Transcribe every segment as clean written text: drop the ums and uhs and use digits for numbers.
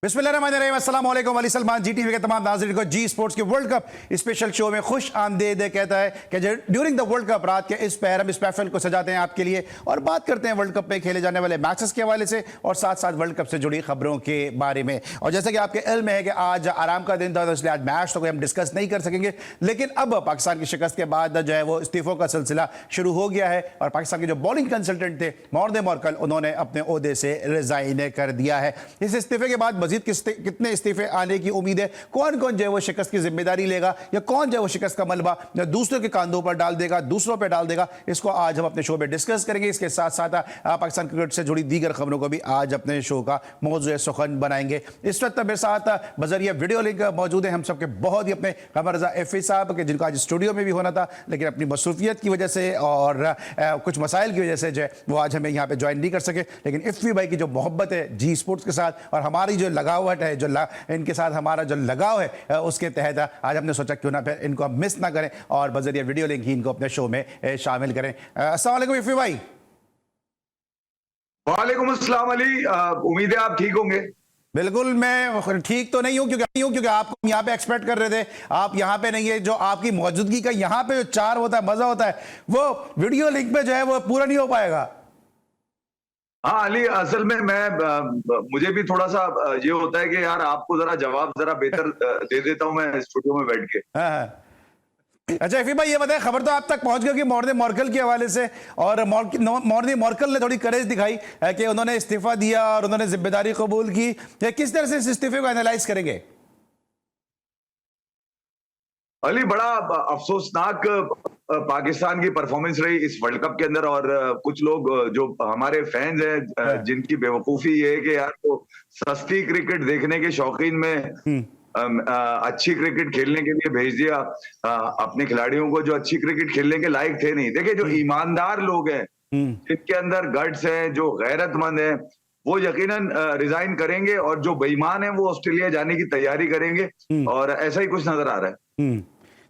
बिस्मिल्लाहिर्रहमानिर्रहीम, अस्सलाम वालेकुम। अली सलमान जी टीवी के तमाम नाज़रीन को जी स्पोर्ट्स के वर्ल्ड कप स्पेशल शो में खुश आमदीद कहता है कि ड्यूरिंग द वर्ल्ड कप रात के इस पहर हम इस महफिल को सजाते हैं आपके लिए और बात करते हैं वर्ल्ड कप में खेले जाने वाले मैचेस के हवाले से और साथ साथ वर्ल्ड कप से जुड़ी खबरों के बारे में। और जैसे कि आपके इल्म है कि आज आराम का दिन था तो इसलिए आज मैच तो कोई हम डिस्कस नहीं कर सकेंगे, लेकिन अब पाकिस्तान की शिकस्त के बाद जो है वो इस्तीफों का सिलसिला शुरू हो गया है और पाकिस्तान के जो बॉलिंग कंसल्टेंट थे मॉर्ने मॉर्कल, उन्होंने अपने ओहदे से रिजाइन कर दिया है। इस इस्तीफे के बाद मजीद कितने इस्तीफे आने की उम्मीद है, कौन कौन जो है वो शिकस्त की जिम्मेदारी लेगा या कौन जो है वो शिकस्त का मलबा दूसरों के कांधों पर डाल देगा, दूसरों पर डाल देगा, इसको आज हम अपने शो में डिस्कस करेंगे। इसके साथ साथ पाकिस्तान क्रिकेट से जुड़ी दीगर खबरों को भी आज अपने शो का मौजूद सुखन बनाएंगे। इस वक्त मेरे साथ बजरिया वीडियो लिंक मौजूद है हम सबके बहुत ही अपने कमर रजा एफी साहब के, जिनको आज स्टूडियो में भी होना था लेकिन अपनी मसरूफियत की वजह से और कुछ मसाइल की वजह से जो है वो आज हमें यहाँ पे ज्वाइन नहीं कर सके। लेकिन इफ़ी भाई की जो मोहब्बत है जी स्पोर्ट्स के साथ और हमारी जो लगावट है, जो इनके साथ हमारा जो लगाव है, उसके तहत आज हमने सोचा क्यों ना फिर इनको हम मिस ना करें और बजरिया वीडियो लिंक ही इनको अपने शो में शामिल करें। अस्सलाम वालेकुम इफ़ी भाई। वालेकुम अस्सलाम अली, उम्मीद है आप ठीक होंगे। बिल्कुल मैं ठीक तो नहीं हूं क्योंकि आपको यहाँ पे एक्सपेक्ट कर रहे थे, आप यहाँ पे नहीं है। जो आपकी मौजूदगी का यहाँ पे जो चार होता है, मजा होता है, वो वीडियो लिंक पे जो है वो पूरा नहीं हो पाएगा। हाँ अली, असल में मुझे भी थोड़ा सा ये होता है कि यार आपको जरा जवाब जरा बेहतर दे देता हूँ मैं स्टूडियो में बैठ के। हाँ। अच्छा इफ़ी भाई ये बताएं, खबर तो आप तक पहुंच गई कि मॉर्ने मॉर्कल के हवाले से, और मॉर्ने मॉर्कल ने थोड़ी करेज दिखाई कि उन्होंने इस्तीफा दिया और उन्होंने जिम्मेदारी कबूल की। किस तरह से इस इस्तीफे को एनालाइज करेंगे? अली, बड़ा अफसोसनाक पाकिस्तान की परफॉर्मेंस रही इस वर्ल्ड कप के अंदर। और कुछ लोग जो हमारे फैंस हैं जिनकी बेवकूफी ये है कि यार वो सस्ती क्रिकेट देखने के शौकीन में अच्छी क्रिकेट खेलने के लिए भेज दिया अपने खिलाड़ियों को जो अच्छी क्रिकेट खेलने के लायक थे नहीं। देखिए, जो ईमानदार लोग हैं, जिनके अंदर गट्स हैं, जो गैरतमंद हैं, वो यकीनन रिजाइन करेंगे और जो बेईमान है वो ऑस्ट्रेलिया जाने की तैयारी करेंगे और ऐसा ही कुछ नजर आ रहा है।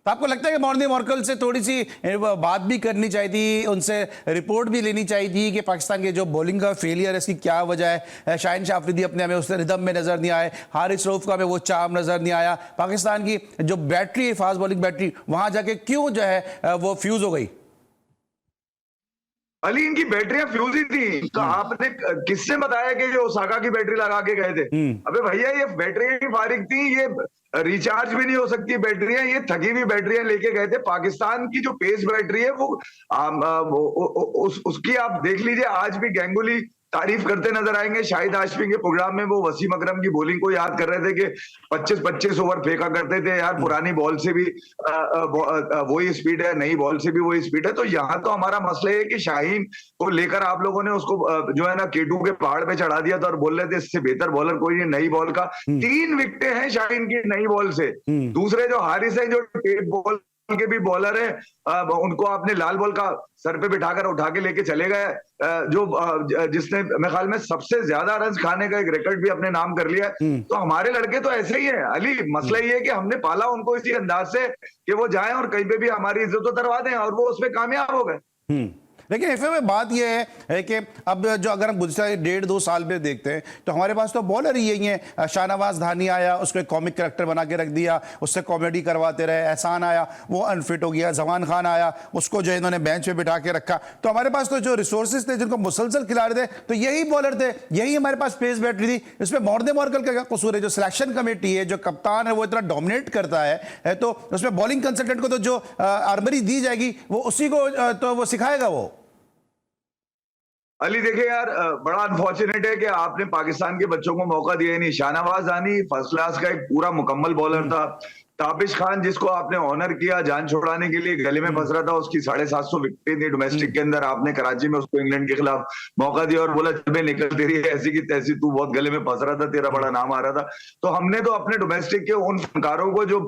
तो आपको लगता है कि मॉर्ने मॉर्कल से थोड़ी सी बात भी करनी चाहिए थी, उनसे रिपोर्ट भी लेनी चाहिए थी कि पाकिस्तान के जो बॉलिंग का फेलियर है इसकी क्या वजह है? शाहीन शाह अफरीदी अपने हमें उससे रिदम में नजर नहीं आए, हारिस रऊफ का हमें वो चार्म नजर नहीं आया, पाकिस्तान की जो बैटरी है, फास्ट बॉलिंग बैटरी, वहां जाके क्यों जो है वो फ्यूज हो गई? अली, इनकी बैटरियां फ्यूज ही थी। तो आपने किससे बताया कि जो ओसाका की बैटरी लगा के गए थे? अबे भैया, ये बैटरियां ही फारिग थी, ये रिचार्ज भी नहीं हो सकती बैटरियां, ये थकी हुई बैटरियां लेके गए थे। पाकिस्तान की जो पेस बैटरी है उसकी आप देख लीजिए, आज भी गांगुली तारीफ करते नजर आएंगे। शाहिद हाशमी के प्रोग्राम में वो वसीम अकरम की बॉलिंग को याद कर रहे थे कि 25-25 ओवर फेंका करते थे यार, पुरानी बॉल से भी वही स्पीड है, नई बॉल से भी वही स्पीड है। तो यहाँ तो हमारा मसला है कि शाहीन को लेकर आप लोगों ने उसको जो है ना केटू के पहाड़ पे चढ़ा दिया था और बोल रहे थे इससे बेहतर बॉलर कोई नहीं। नई बॉल का 3 विकेटें हैं शाहीन की नई बॉल से। दूसरे जो हारिस है, जो टेप बॉल के भी बॉलर है, उनको आपने लाल बॉल का सर पे बिठाकर उठा के लेके चले गए, जो जिसने मेरे ख्याल में सबसे ज्यादा रन खाने का एक रिकॉर्ड भी अपने नाम कर लिया है। तो हमारे लड़के तो ऐसे ही है अली। मसला ये है कि हमने पाला उनको इसी अंदाज से कि वो जाएं और कहीं पे भी हमारी इज्जत उतरवा दें, और वो उसमें कामयाब हो गए। लेकिन एफ में बात यह है कि अब जो अगर हम गुज़श्ता 1.5-2 साल में देखते हैं तो हमारे पास तो बॉलर ही यही है। शाहनवाज धानी आया, उसको एक कॉमिक कैरेक्टर बना के रख दिया, उससे कॉमेडी करवाते रहे। एहसान आया, वो अनफिट हो गया। जमान खान आया, उसको जो इन्होंने बेंच पे बिठा के रखा। तो हमारे पास तो जो रिसोर्सेज थे, जिनको मुसलसल खिला रहे थे, तो यही बॉलर थे, यही हमारे पास पेस बैटरी थी। इसमें मॉर्ने मॉर्कल का क्या कसूर है? जो सिलेक्शन कमेटी है, जो कप्तान है, वो इतना डोमिनेट करता है तो उसमें बॉलिंग कंसल्टेंट को तो जो आर्मरी दी जाएगी वो उसी को तो वो सिखाएगा वो। अली देखिए यार, बड़ा अनफॉर्चुनेट है कि आपने पाकिस्तान के बच्चों को मौका दिया ही नहीं। शाहनवाज धानी फर्स्ट क्लास का एक पूरा मुकम्मल बॉलर था। ताबिश खान, जिसको आपने ऑनर किया जान छुड़ाने के लिए, गले में फंस रहा था, उसकी 750 विकेटें थी डोमेस्टिक के अंदर। आपने कराची में उसको इंग्लैंड के खिलाफ मौका दिया और बोला चल निकलती रही है ऐसी की तैसी, तू बहुत गले में फंस रहा था, तेरा बड़ा नाम आ रहा था। तो हमने तो अपने डोमेस्टिक के उन फनकारों को जो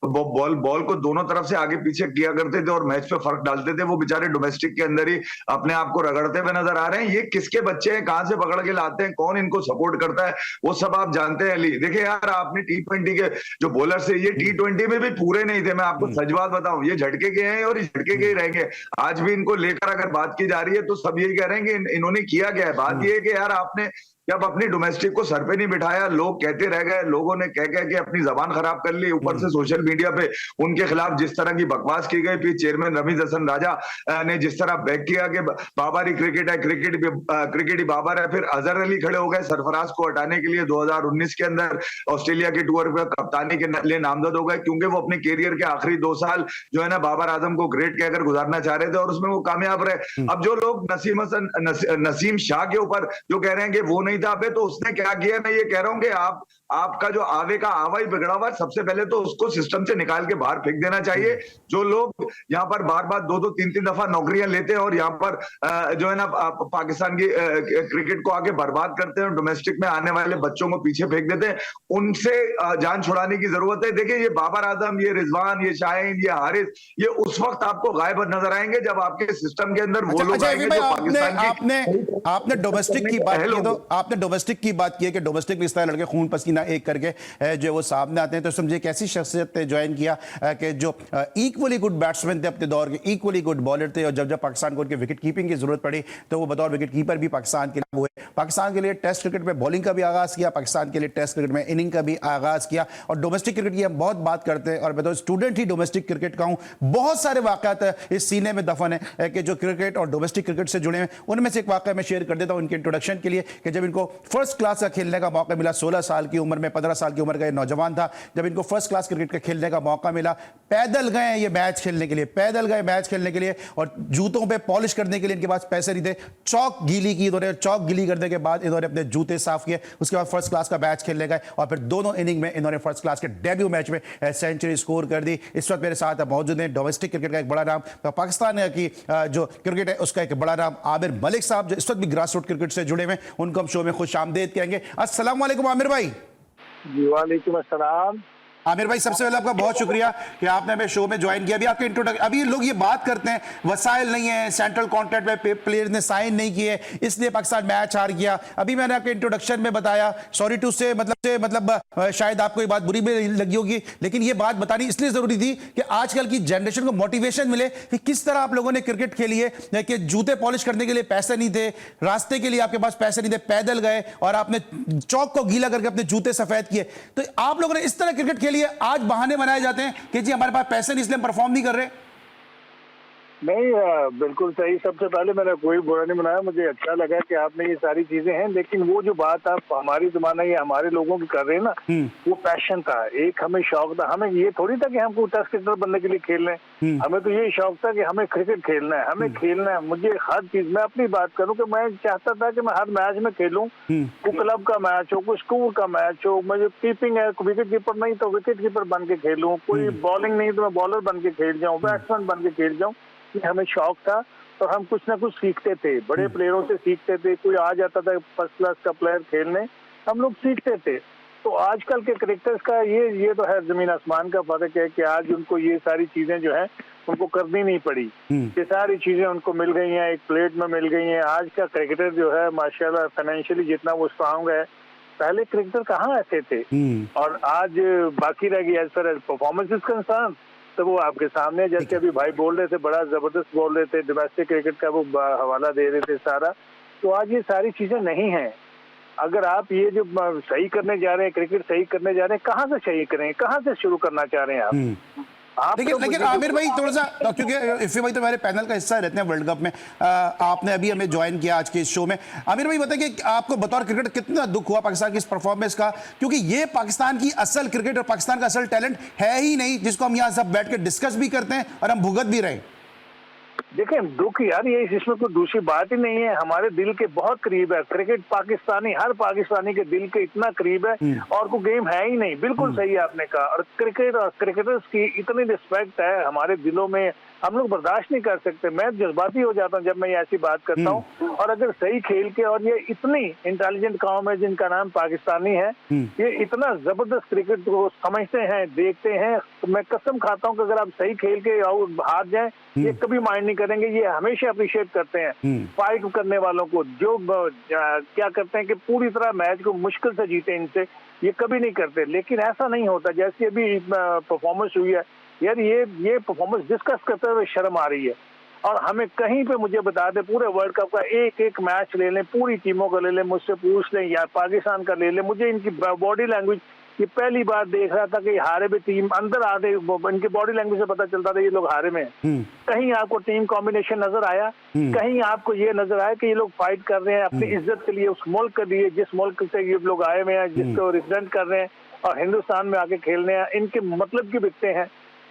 बॉल को दोनों तरफ से आगे पीछे किया करते थे और मैच पे फर्क डालते थे, वो बेचारे डोमेस्टिक के अंदर ही अपने आप को रगड़ते हुए नजर आ रहे हैं। ये किसके बच्चे हैं, कहां से पकड़ के लाते हैं, कौन इनको सपोर्ट करता है, वो सब आप जानते हैं अली। देखिए यार, आपने T20 के जो बॉलर्स है, ये T20 में भी पूरे नहीं थे। मैं आपको सच बात बताऊं, ये झटके के हैं और ये झटके के ही रहेंगे। आज भी इनको लेकर अगर बात की जा रही है तो सब यही कह रहे हैं कि इन्होंने किया क्या है। बात ये है कि यार आपने कि अब अपनी डोमेस्टिक को सर पे नहीं बिठाया, लोग कहते रह गए, लोगों ने कह कह के अपनी जबान खराब कर ली, ऊपर से सोशल मीडिया पे उनके खिलाफ जिस तरह की बकवास की गई, फिर चेयरमैन रमीज हसन राजा ने जिस तरह बैक किया कि बाबरी क्रिकेट है, क्रिकेट ही बाबर है, फिर अजहर अली खड़े हो गए सरफराज को हटाने के लिए 2019 के अंदर ऑस्ट्रेलिया के टूर पर कप्तानी के लिए नामजद हो गए, क्योंकि वो अपने कैरियर के आखिरी 2 साल जो है ना बाबर आजम को ग्रेट कहकर गुजारना चाह रहे थे और उसमें वो कामयाब रहे। अब जो लोग नसीम शाह के ऊपर जो कह रहे हैं कि वो नहीं था, तो उसने क्या किया, मैं ये कह रहा हूं कि आपका जो आवे का आवा ही बिगड़ा हुआ है, सबसे पहले तो उसको सिस्टम से निकाल के बाहर फेंक देना चाहिए। जो लोग यहाँ पर बार बार 2-2 3-3 दफा नौकरियां लेते हैं और यहाँ पर जो है ना पाकिस्तान की क्रिकेट को आगे बर्बाद करते हैं, डोमेस्टिक में आने वाले बच्चों को पीछे फेंक देते हैं, उनसे जान छुड़ाने की जरूरत है। देखिए ये बाबर आजम, ये रिजवान, ये शाहीन, ये हारिस, ये उस वक्त आपको गायब नजर आएंगे जब आपके सिस्टम के अंदर वो लोग आएंगे जो पाकिस्तान आपने डोमेस्टिक की बात की, तो आपने डोमेस्टिक की बात की है कि डोमेस्टिक में इस तरह लड़के खून पसीना एक करके जो वो सामने आते हैं, तो समझे कैसी शख्सियत ने ज्वाइन किया कि जो इक्वली गुड बैट्समैन थे अपने दौर के, इक्वली गुड बॉलर थे, और जब जब पाकिस्तान को उनके विकेट कीपिंग की जरूरत पड़ी तो वो बतौर विकेट कीपर भी पाकिस्तान के लिए हुए। पाकिस्तान के लिए टेस्ट क्रिकेट में बॉलिंग का भी आगाज किया, पाकिस्तान के लिए टेस्ट क्रिकेट में इनिंग का भी आगाज किया। और डोमेस्टिक क्रिकेट की हम बहुत बात करते हैं और मैं तो स्टूडेंट ही डोमेस्टिक क्रिकेट का हूं, बहुत सारे वाकयात इस सीने में दफन है कि जो क्रिकेट और डोमेस्टिक क्रिकेट से जुड़े हैं। उनमें से एक वाकया मैं शेयर कर देता हूं इनके इंट्रोडक्शन के लिए कि जब इनको फर्स्ट क्लास का खेलने का मौका मिला, 16 साल की उम्र में, 15 साल की उम्र का ये नौजवान था, जब इनको फर्स्ट क्लास क्रिकेट का खेलने का मौका मिला, पैदल गए ये मैच खेलने के लिए, पैदल गए मैच खेलने के लिए, और जूतों पे पॉलिश करने के लिए इनके पास पैसे नहीं थे, चौक गीली की इन्होंने, चौक गीली करने के बाद इन्होंने अपने जूते साफ किए, उसके बाद फर्स्ट क्लास का मैच खेलने गए और फिर दोनों इनिंग में इन्होंने फर्स्ट क्लास के डेब्यू मैच में सेंचुरी स्कोर कर दी। इस वक्त मेरे साथ मौजूद हैं डोमेस्टिक क्रिकेट का एक बड़ा नाम, तो पाकिस्तान की जो क्रिकेट है उसका एक बड़ा नाम आमिर मलिक साहब, जो इस वक्त भी ग्रास रूट क्रिकेट से जुड़े हुए हैं, उनको हम शो में खुश आमदेद कहेंगे। अस्सलाम वालेकुम आमिर भाई। वालेकुम अस्सलाम। आमिर भाई, सबसे पहले आपका बहुत शुक्रिया कि आपने हमें शो में ज्वाइन किया। अभी आपके इंट्रोडक्शन, अभी लोग ये बात करते हैं वसाइल नहीं है, सेंट्रल कॉन्ट्रैक्ट में प्लेयर्स ने साइन नहीं किए, इसलिए पाकिस्तान मैच हार गया। अभी मैंने आपके इंट्रोडक्शन में बताया, सॉरी टू से मतलब शायद आपको ये बात बुरी भी लगी होगी, लेकिन ये बात बतानी इसलिए जरूरी थी कि आजकल की जनरेशन को मोटिवेशन मिले कि किस तरह आप लोगों ने क्रिकेट खेली है, कि जूते पॉलिश करने के लिए पैसे नहीं थे, रास्ते के लिए आपके पास पैसे नहीं थे, पैदल गए और आपने चौक को गीला करके अपने जूते सफेद किए। तो आप लोगों ने इस तरह क्रिकेट खेली है, आज बहाने बनाए जाते हैं कि जी हमारे पास पैसे नहीं इसलिए हम परफॉर्म नहीं कर रहे। नहीं, बिल्कुल सही। सबसे पहले मैंने कोई बुरा नहीं बनाया, मुझे अच्छा लगा कि आपने ये सारी चीजें हैं, लेकिन वो जो बात आप हमारी जमाना या हमारे लोगों की कर रहे हैं ना, वो पैशन था, एक हमें शौक था। हमें ये थोड़ी था कि हमको टेस्ट क्रिकेटर बनने के लिए खेल रहे हैं, हमें तो ये शौक था कि हमें क्रिकेट खेलना है, हमें खेलना है। मुझे हर चीज, मैं अपनी बात करूं कि मैं चाहता था कि मैं हर मैच में खेलूं, कोई क्लब का मैच हो, कोई स्कूल का मैच हो, मुझे कीपिंग है, विकेट कीपर नहीं तो विकेट कीपर बन के खेलूं, कोई बॉलिंग नहीं तो मैं बॉलर बन के खेल जाऊं, बैट्समैन बन के खेल जाऊं। कि हमें शौक था और हम कुछ ना कुछ सीखते थे, बड़े प्लेयरों से सीखते थे। कोई आ जाता था फर्स्ट क्लास का प्लेयर खेलने, हम लोग सीखते थे। तो आजकल के क्रिकेटर्स का ये तो है जमीन आसमान का फर्क है कि आज उनको ये सारी चीजें जो है उनको करनी नहीं पड़ी, ये सारी चीजें उनको मिल गई हैं, एक प्लेट में मिल गई हैं। आज का क्रिकेटर जो है माशाल्लाह फाइनेंशियली जितना वो स्ट्रांग है, पहले क्रिकेटर कहाँ ऐसे थे, और आज बाकी रह गई as far as performance is concern, तो वो आपके सामने, जैसे अभी भाई बोल रहे थे, बड़ा जबरदस्त बोल रहे थे, डोमेस्टिक क्रिकेट का वो हवाला दे रहे थे सारा। तो आज ये सारी चीजें नहीं हैं। अगर आप ये जो सही करने जा रहे हैं, क्रिकेट सही करने जा रहे हैं, कहाँ से सही करें, कहाँ से शुरू करना चाह रहे हैं आप? लेकिन आमिर भाई थोड़ा सा, क्योंकि इफ़ी भाई तो हमारे पैनल का हिस्सा रहते हैं वर्ल्ड कप में, आपने अभी हमें ज्वाइन किया आज के इस शो में। आमिर भाई बताइए कि आपको बतौर क्रिकेट कितना दुख हुआ पाकिस्तान की इस परफॉर्मेंस का, क्योंकि ये पाकिस्तान की असल क्रिकेट और पाकिस्तान का असल टैलेंट है ही नहीं, जिसको हम यहाँ सब बैठ के डिस्कस भी करते हैं और हम भुगत भी रहे। देखिए दुख यार, ये इसमें कोई दूसरी बात ही नहीं है, हमारे दिल के बहुत करीब है क्रिकेट। पाकिस्तानी, हर पाकिस्तानी के दिल के इतना करीब है और कोई गेम है ही नहीं। बिल्कुल सही आपने कहा। और क्रिकेट और क्रिकेटर्स की इतनी रिस्पेक्ट है हमारे दिलों में, हम लोग बर्दाश्त नहीं कर सकते। मैं जज्बाती हो जाता हूँ जब मैं ये ऐसी बात करता हूँ। और अगर सही खेल के, और ये इतनी इंटेलिजेंट कौम है जिनका नाम पाकिस्तानी है, ये इतना जबरदस्त क्रिकेट को समझते हैं, देखते हैं। तो मैं कसम खाता हूँ कि अगर आप सही खेल के हार जाएं, ये कभी माइंड नहीं करेंगे, ये हमेशा अप्रिशिएट करते हैं फाइट करने वालों को, जो क्या करते हैं कि पूरी तरह मैच को मुश्किल से जीते इनसे, ये कभी नहीं करते। लेकिन ऐसा नहीं होता जैसे अभी परफॉर्मेंस हुई है यार, ये परफॉर्मेंस डिस्कस करते हुए शर्म आ रही है। और हमें कहीं पे मुझे बता दे पूरे वर्ल्ड कप का एक एक मैच ले लें, पूरी टीमों का ले लें, मुझसे पूछ लें या पाकिस्तान का ले लें, मुझे इनकी बॉडी लैंग्वेज ये पहली बार देख रहा था कि हारे में टीम अंदर आते इनकी बॉडी लैंग्वेज से पता चलता था ये लोग हारे में। कहीं आपको टीम कॉम्बिनेशन नजर आया, कहीं आपको ये नजर आया कि ये लोग फाइट कर रहे हैं अपनी इज्जत के लिए, उस मुल्क के लिए जिस मुल्क से ये लोग आए हुए हैं, जिसको रिप्रेजेंट कर रहे हैं और हिंदुस्तान में आके खेलने हैं, इनके मतलब की बिकते हैं।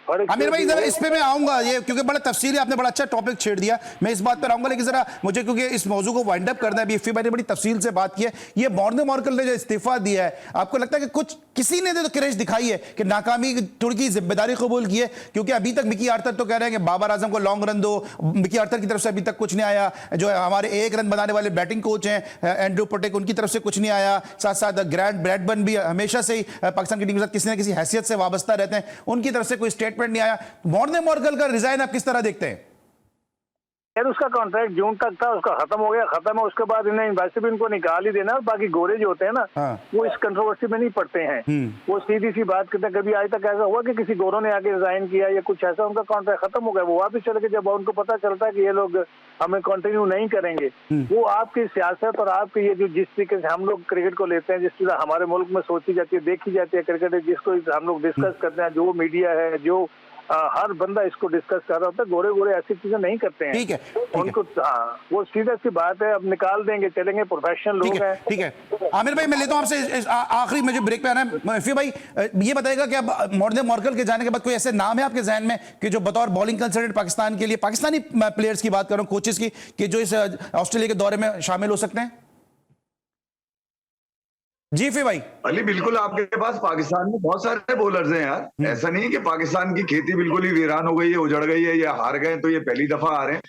आमिर भाई जरा इस पे मैं आऊंगा, ये क्योंकि बड़ा तफसीली आपने बड़ा अच्छा टॉपिक छेड़ दिया, मैं इस बात पर आऊंगा, लेकिन जरा मुझे क्योंकि इस मौजू को वाइंड अप करना है, इफ्फी भाई ने बड़ी तफसील से बात की है। ये मॉर्कल ने जो इस्तीफा दिया है, आपको लगता है कि कुछ किसी ने तो क्रेज दिखाई है कि नाकामी तुर्की जिम्मेदारी कबूल की है? क्योंकि अभी तक मिकी आर्थर तो कह रहे हैं कि बाबर आजम को लॉन्ग रन दो, मिकी आर्थर की तरफ से अभी तक कुछ नहीं आया। जो हमारे एक रन बनाने वाले बैटिंग कोच हैं एंड्रू पटेक, उनकी तरफ से कुछ नहीं आया। साथ साथ ग्रैंड ब्रैडबर्न भी हमेशा से ही पाकिस्तान की टीम के साथ किसी न किसी हैसियत से वाबस्ता रहते हैं, उनकी तरफ से कोई स्टेटमेंट नहीं आया। मॉर्कल का रिजाइन आप किस तरह देखते हैं? यार उसका कॉन्ट्रैक्ट जून तक था, उसका खत्म हो गया, खत्म है, उसके बाद इन्हें वैसे भी इनको निकाल ही देना। बाकी गोरे जो होते हैं ना, वो इस कंट्रोवर्सी में नहीं पड़ते हैं, वो सीधी सी बात करते हैं। कभी आज तक ऐसा हुआ कि किसी गोरों ने आके रिजाइन किया या कुछ ऐसा, उनका कॉन्ट्रैक्ट खत्म हो गया, वो वापस चले गए। जब उनको पता चलता है कि ये लोग हमें कंटिन्यू नहीं करेंगे, वो आपकी सियासत और आपकी ये जो जिस तरीके से हम लोग क्रिकेट को लेते हैं, जिस तरह हमारे मुल्क में सोची जाती है, देखी जाती है क्रिकेट, जिसको हम लोग डिस्कस करते हैं, जो मीडिया है, जो हर बंदा इसको डिस्कस कर रहा होता है, गोरे गोरे ऐसी चीजें नहीं करते हैं। ठीक है, उनको वो सीधा सी बात है, अब निकाल देंगे, चलेंगे, प्रोफेशनल लोग हैं। ठीक है आमिर भाई, मैं लेता हूं आपसे आखिरी मुझे ब्रेक पे आना है। फिर भाई ये बताएगा कि अब मॉर्कल के जाने के बाद कोई ऐसे नाम है आपके जहन में कि जो बतौर बॉलिंग कंसल्टेंट पाकिस्तान के लिए, पाकिस्तानी प्लेयर्स की बात कर रहा हूं, कोचेस की, कि जो इस ऑस्ट्रेलिया के दौरे में शामिल हो सकते हैं? जी फिर भाई। अली बिल्कुल, आपके पास पाकिस्तान में बहुत सारे बॉलर्स हैं यार। ऐसा नहीं है कि पाकिस्तान की खेती बिल्कुल ही वीरान हो गई है, उजड़ गई है या हार गए तो ये पहली दफा आ रहे हैं।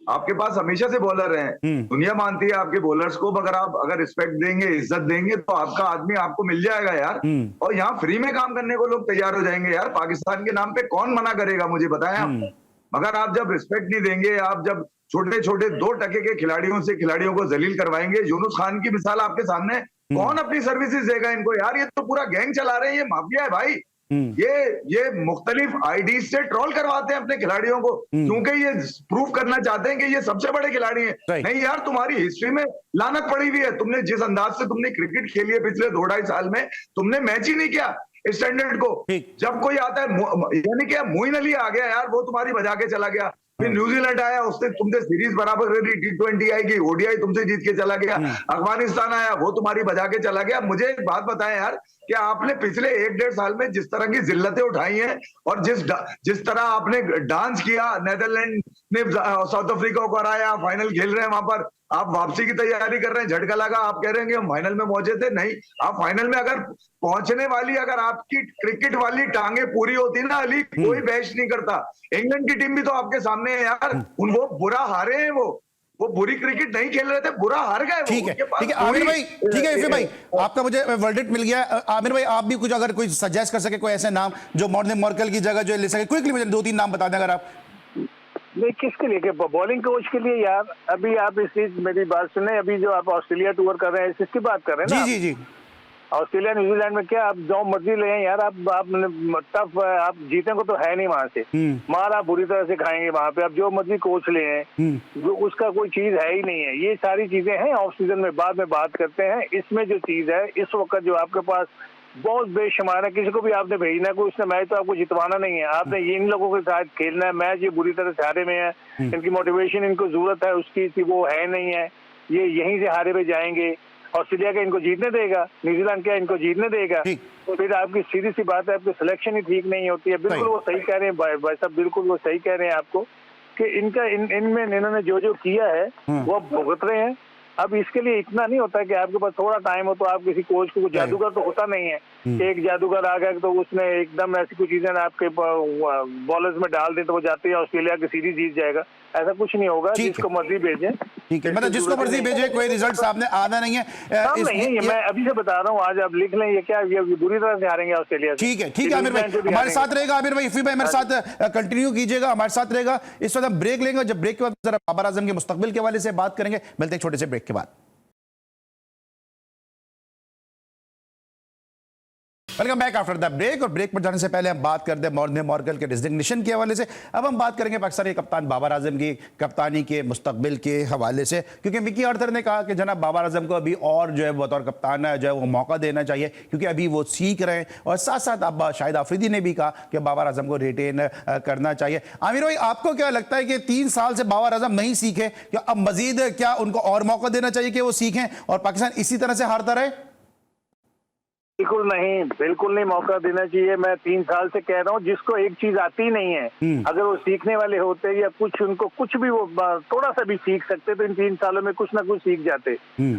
आपके पास हमेशा से बॉलर हैं, दुनिया मानती है आपके बॉलर्स को। मगर आप अगर रिस्पेक्ट देंगे, इज्जत देंगे, तो आपका आदमी आपको मिल जाएगा यार। और यहाँ फ्री में काम करने को लोग तैयार हो जाएंगे यार। पाकिस्तान के नाम पे कौन मना करेगा, मुझे बताएं आप। मगर आप जब रिस्पेक्ट नहीं देंगे, आप जब छोटे छोटे 2 टके के खिलाड़ियों से खिलाड़ियों को जलील करवाएंगे, यूनुस खान की मिसाल आपके सामने, कौन अपनी सर्विसेज देगा इनको यार? ये तो पूरा गैंग चला रहे हैं, ये माफिया है भाई। ये मुख्तलिफ आईडी से ट्रोल करवाते हैं अपने खिलाड़ियों को, क्योंकि ये प्रूव करना चाहते हैं कि ये सबसे बड़े खिलाड़ी हैं। नहीं यार, तुम्हारी हिस्ट्री में लानत पड़ी हुई है। तुमने जिस अंदाज से तुमने क्रिकेट खेली है पिछले 2-2.5 साल में, तुमने मैच ही नहीं किया स्टैंडर्ड को। जब कोई आता है, यानी कि मोइन अली आ गया यार, वो तुम्हारी बजा के चला गया। फिर न्यूजीलैंड आया, उसने तुमसे सीरीज बराबर कर दी, T20 आएगी, ओडीआई तुमसे जीत के चला गया। अफगानिस्तान आया, वो तुम्हारी बजा के चला गया। मुझे एक बात बताएं यार, कि आपने पिछले 1-1.5 साल में जिस तरह की जिल्लतें उठाई हैं और जिस तरह आपने डांस किया, नेदरलैंड ने साउथ अफ्रीका को हराया, फाइनल खेल रहे हैं वहां पर, आप वापसी की तैयारी कर रहे हैं, झटका लगा, आप कह रहे हैं कि हम फाइनल में पहुंचे थे। नहीं, आप फाइनल में अगर पहुंचने वाली, अगर आपकी क्रिकेट वाली टांगे पूरी होती ना अली, कोई बहस नहीं करता। इंग्लैंड की टीम भी तो आपके सामने है यार, वो बुरा हारे हैं, वो बुरी क्रिकेट नहीं खेल रहे थे, बुरा हार गए। ठीक है आमिर भाई, ठीक है इफ्फी भाई, आपका मुझे वर्डिक्ट मिल गया। आमिर भाई, आप भी कुछ अगर कोई सजेस्ट कर सके, कोई ऐसे नाम जो मॉर्कल की जगह जो ले सके, क्विकली मुझे 2-3 नाम बता दें अगर आप। नहीं, किसके लिए? बॉलिंग कोच के लिए यार? अभी आप इस चीज मेरी बात सुने, अभी जो आप ऑस्ट्रेलिया टूर कर रहे हैं, इसकी बात कर रहे हैं ना? जी। ऑस्ट्रेलिया न्यूजीलैंड में क्या आप जो मर्जी ले यार, आप टफ, आप जीतेंगे तो है नहीं वहां से, मार आप बुरी तरह से खाएंगे वहां पे। आप जो मर्जी कोच ले हैं, जो उसका कोई चीज है ही नहीं है। ये सारी चीजें हैं ऑफ सीजन में बाद में बात करते हैं। इसमें जो चीज है इस वक्त जो आपके पास बहुत बेशुमार है, किसी को भी आपने भेजना है, कोई उसने मैच तो आपको जितवाना नहीं है, आपने इन लोगों के साथ खेलना है मैच। ये बुरी तरह से हारे में है, इनकी मोटिवेशन इनको जरूरत है उसकी, वो है नहीं है, ये यहीं से हारे में जाएंगे। ऑस्ट्रेलिया का इनको जीतने देगा, न्यूजीलैंड क्या इनको जीतने देगा? तो फिर आपकी सीधी सी बात है, आपकी सिलेक्शन ही ठीक नहीं होती है। बिल्कुल वो सही कह रहे हैं भाई साहब, बिल्कुल वो सही कह रहे हैं आपको कि इनका इनमें इन्होंने जो किया है वो भुगत रहे हैं। अब इसके लिए इतना नहीं होता कि आपके पास थोड़ा टाइम हो तो आप किसी कोच को, जादूगर तो होता नहीं है कि एक जादूगर आ गया तो उसने एकदम ऐसी कुछ चीजें आपके बॉलर्स में डाल दी तो वो जाते ही ऑस्ट्रेलिया की सीरीज जीत जाएगा। ऐसा कुछ नहीं होगा, जिसको मर्जी भेजें। ठीक है, मतलब जिसको मर्जी भेजे, कोई रिजल्ट सामने आना नहीं है। नहीं, मैं अभी से बता रहा हूँ, आज आप लिख लें, ये क्या ये बुरी तरह से हारेंगे ऑस्ट्रेलिया। ठीक है आमिर भाई, हमारे साथ रहेगा आमिर भाई, इफ्फी भाई हमारे साथ कंटिन्यू कीजिएगा, हमारे साथ रहेगा। इस वक्त हम ब्रेक लेंगे, जब ब्रेक के बाद जरा बाबर आजम के मुस्तकबिल के हवाले से बात करेंगे। मिलते हैं छोटे से ब्रेक के बाद। Welcome back after the break. और ब्रेक पर जाने से पहले हम बात करते हैं मॉर्ने मॉर्कल के डिजिग्नेशन के हवाले से। अब हम बात करेंगे पाकिस्तान के कप्तान बाबर आजम की कप्तानी के मुस्तकबिल के हवाले से, क्योंकि मिकी आर्थर ने कहा कि जनाब बाबर आजम को अभी और जो है बतौर कप्तान जो है वो मौका देना चाहिए, क्योंकि अभी वो सीख रहे हैं। और साथ साथ अब शाहिद आफरीदी ने भी कहा कि बाबर आजम को रिटेन करना चाहिए। आमिर भाई, आपको क्या लगता है कि 3 साल से बाबर आजम नहीं सीखे, क्या अब मजीद क्या उनको और मौका देना चाहिए कि वो सीखें और पाकिस्तान इसी तरह से हारता रहे? बिल्कुल नहीं, बिल्कुल नहीं मौका देना चाहिए। मैं 3 साल से कह रहा हूँ, जिसको एक चीज आती नहीं है, अगर वो सीखने वाले होते या कुछ उनको कुछ भी वो थोड़ा सा भी सीख सकते तो इन 3 सालों में कुछ ना कुछ सीख जाते।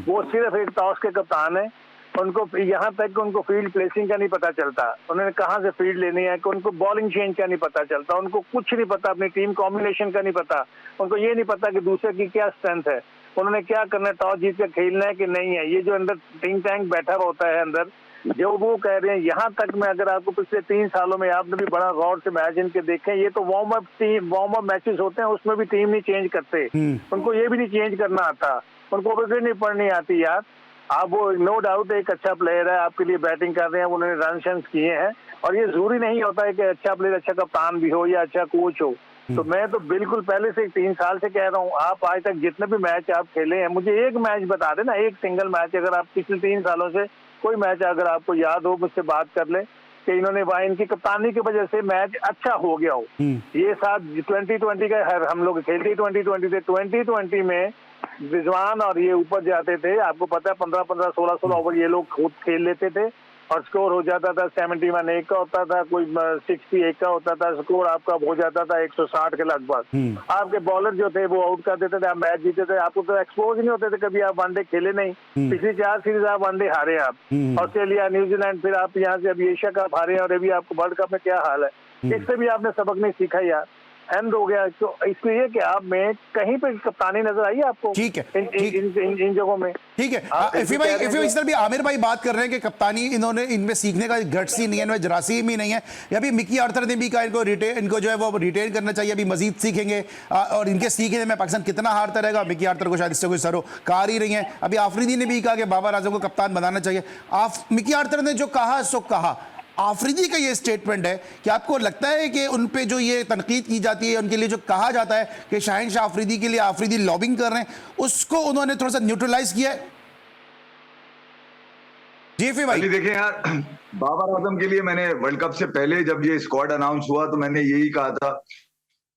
वो सिर्फ एक टॉस के कप्तान है, उनको यहाँ तक उनको फील्ड प्लेसिंग का नहीं पता चलता, उन्होंने कहाँ से फील्ड लेनी है, कि उनको बॉलिंग चेंज का नहीं पता चलता, उनको कुछ नहीं पता, अपनी टीम कॉम्बिनेशन का नहीं पता, उनको ये नहीं पता कि दूसरे की क्या स्ट्रेंथ है, उन्होंने क्या करना है, टॉस जीत कर खेलना है कि नहीं है। ये जो अंदर थिंक टैंक बैठा होता है अंदर, जो वो कह रहे हैं, यहाँ तक मैं अगर आपको पिछले 3 सालों में आपने भी बड़ा गौर से मैच इनके देखे, ये तो वार्म अप मैचेस होते हैं, उसमें भी टीम नहीं चेंज करते, उनको ये भी नहीं चेंज करना आता, उनको विकेट नहीं पड़नी आती यार। आप वो नो डाउट एक अच्छा प्लेयर है, आपके लिए बैटिंग कर रहे हैं, उन्होंने रन शंस किए हैं, और ये जरूरी नहीं होता है कि अच्छा प्लेयर अच्छा कप्तान भी हो या अच्छा कोच हो। तो मैं तो बिल्कुल पहले से 3 साल से कह रहा हूँ, आप आज तक जितने भी मैच आप खेले हैं, मुझे एक मैच बता देना, एक सिंगल मैच, अगर आप पिछले 3 सालों से कोई मैच अगर आपको याद हो, मुझसे बात कर ले कि इन्होंने वहाँ इनकी कप्तानी की वजह से मैच अच्छा हो गया हो। ये साथ 2020 का हम लोग खेलते 2020 थे, 2020 में रिजवान और ये ऊपर जाते थे, आपको पता है 15-15, 16-16 ओवर ये लोग खुद खेल लेते थे और स्कोर हो जाता था 71 एक का होता था, कोई 61 का होता था, स्कोर आपका हो जाता था 160 के लगभग। आपके बॉलर जो थे वो आउट कर देते थे, आप मैच जीते थे, आपको तो एक्सपोज नहीं होते थे, कभी आप वनडे खेले नहीं, पिछली 4 सीरीज आप वनडे हारे, आप ऑस्ट्रेलिया, न्यूजीलैंड, फिर आप यहाँ से अभी एशिया कप हारे और अभी आपको वर्ल्ड कप में क्या हाल है। इससे भी आपने सबक नहीं सीखा यार, एंड हो गया। तो इसलिए कि आप में कहीं पे कप्तानी नजर आई आपको? ठीक है, इन जगहों में ठीक है। इस तरह भी आमिर भाई बात कर रहे हैं कि कप्तानी इन्होंने इनमें सीखने का गट्स ही नहीं है, इनमें जरासीम ही नहीं है। या भी मिकी आर्थर ने भी कहा इनको जो है वो रिटेन करना चाहिए, अभी मजीद सीखेंगे और इनके सीखने में पाकिस्तान कितना हारता रहेगा। मिकी आर्थर को शायद इससे कोई सरोकार ही नहीं है। अभी आफरीदी ने भी कहा कि बाबर आजम को कप्तान बनाना चाहिए। मिकी आर्थर ने जो कहा सो कहा। आफरीदी का ये स्टेटमेंट है कि आपको लगता है कि उन पे जो ये तनकीद की जाती है, उनके लिए जो कहा जाता है कि शाहीन शाह आफरीदी के लिए आफरीदी लॉबिंग कर रहे हैं, उसको उन्होंने थोड़ा सा न्यूट्रलाइज किया है? जी भाई देखें यार, बाबर आजम के लिए मैंने वर्ल्ड कप से पहले जब ये स्क्वाड अनाउंस हुआ तो मैंने यही कहा था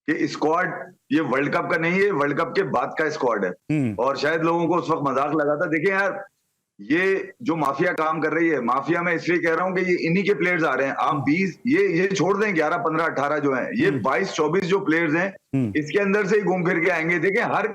कि स्क्वाड ये वर्ल्ड कप का नहीं है, वर्ल्ड कप के बाद का स्क्वाड है। और शायद लोगों को उस वक्त मजाक लगा था। देखिए यार, ये जो माफिया काम कर रही है, माफिया में इसलिए कह रहा हूं कि ये इन्हीं के प्लेयर्स आ रहे हैं। आप 20 ये छोड़ दें 11, 15, 18 जो हैं, ये 22, 24 जो प्लेयर्स हैं, इसके अंदर से ही घूम फिर के आएंगे। देखिए हर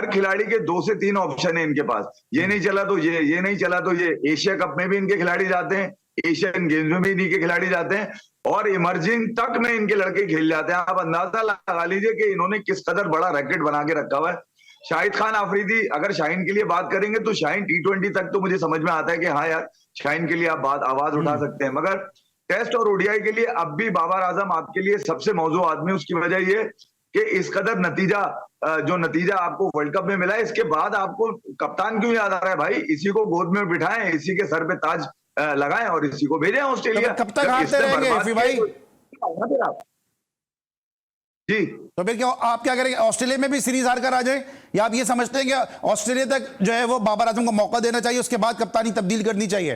खिलाड़ी के 2 से 3 ऑप्शन है इनके पास। ये नहीं चला तो ये नहीं चला तो ये। एशिया कप में भी इनके खिलाड़ी जाते हैं, एशियन गेम्स में भी इन्हीं के खिलाड़ी जाते हैं और इमर्जिंग तक में इनके लड़के खेल जाते हैं। आप अंदाजा लगा लीजिए कि इन्होंने किस कदर बड़ा रैकेट बना के रखा हुआ है। शाहिद खान आफरीदी, अगर शाहीन के लिए बात करेंगे तो शाहीन T20 तक तो मुझे समझ में आता है कि हाँ यार, शाहीन के लिए आप आवाज उठा सकते हैं, मगर टेस्ट और ओडीआई के लिए अब भी बाबर आजम आपके लिए सबसे मौजू आदमी। उसकी वजह ये कि इस कदर नतीजा आपको वर्ल्ड कप में मिला है, इसके बाद आपको कप्तान क्यों याद आ रहा है भाई? इसी को गोद में बिठाएं, इसी के सर पे ताज लगाएं और इसी को भेजें ऑस्ट्रेलिया। कब तक हारते रहेंगे भाई? जी, तो फिर क्या आप क्या करेंगे? ऑस्ट्रेलिया में भी सीरीज हार कर आ जाए, या आप ये समझते हैं कि ऑस्ट्रेलिया तक जो है वो बाबर आजम को मौका देना चाहिए, उसके बाद कप्तानी तब्दील करनी चाहिए?